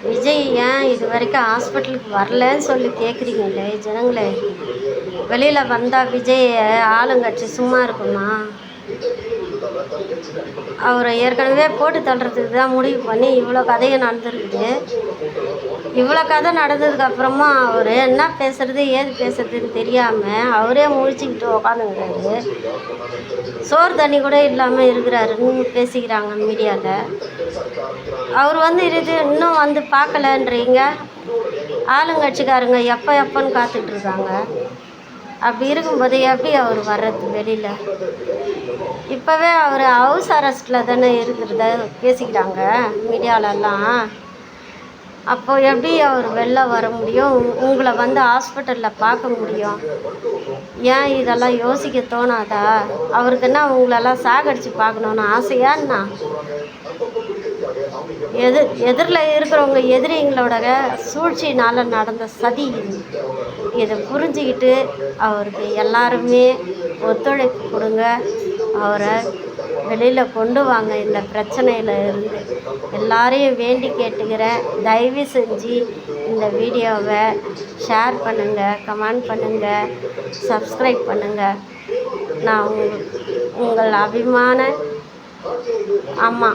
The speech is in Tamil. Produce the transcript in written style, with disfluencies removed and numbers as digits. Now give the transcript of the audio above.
விஜய் ஏன் இது வரைக்கும் ஹாஸ்பிட்டலுக்கு வரலன்னு சொல்லி கேட்குறீங்களே ஜனங்களே. வெளியில் வந்தால் விஜய் ஆளுங்கட்சி சும்மா இருக்குமா? அவரை ஏற்கனவே போட்டு தள்ளுறதுக்கு தான் முடிவு பண்ணி இவ்வளோ கதையை நடந்துருக்குது. இவ்வளோ கதை நடந்ததுக்கப்புறமா அவர் என்ன பேசுகிறது ஏது பேசுறதுன்னு தெரியாமல் அவரே முழிச்சிக்கிட்டு உக்காந்துங்கிறாரு. சோறு தண்ணி கூட இல்லாமல் இருக்கிறாருன்னு பேசிக்கிறாங்க மீடியாவில். அவர் இது இன்னும் பார்க்கலன்றீங்க. ஆளுங்கட்சிக்காரங்க எப்போன்னு காத்துட்ருக்காங்க. அப்படி இருக்கும்போது எப்படி அவர் வர்றது வெளியில்? இப்போவே அவர் ஹவுஸ் அரெஸ்ட்டில் தானே இருக்கிறத பேசிக்கிறாங்க மீடியாலெல்லாம். அப்போது எப்படி அவர் வெளில வர முடியும்? உங்களை ஹாஸ்பிட்டலில் பார்க்க முடியும்? ஏன் இதெல்லாம் யோசிக்க தோணாதா? அவருக்கு என்ன உங்களெல்லாம் சாகடிச்சு பார்க்கணுன்னு ஆசையா என்ன? எதிரில் இருக்கிறவங்க எதிரிங்களோட சூழ்ச்சினால் நடந்த சதி இதை புரிஞ்சுக்கிட்டு அவருக்கு எல்லாருமே ஒத்துழைப்பு கொடுங்க. அவரை வெளியில் கொண்டு வாங்க இந்த பிரச்சனையில் இருந்து. எல்லாரையும் வேண்டி கேட்டுக்கிறேன். தயவு செஞ்சு இந்த வீடியோவை ஷேர் பண்ணுங்கள், கமெண்ட் பண்ணுங்கள், சப்ஸ்கிரைப் பண்ணுங்கள். நான் உங்கள் அபிமான அம்மா.